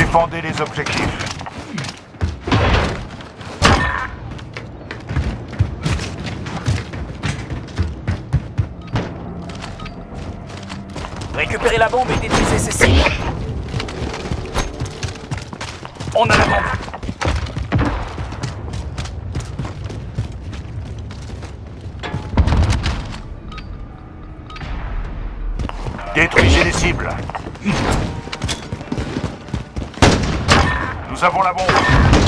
Défendez les objectifs. Récupérez la bombe et détruisez ces cibles. On a la bombe. Détruisez les cibles. Nous avons la bombe.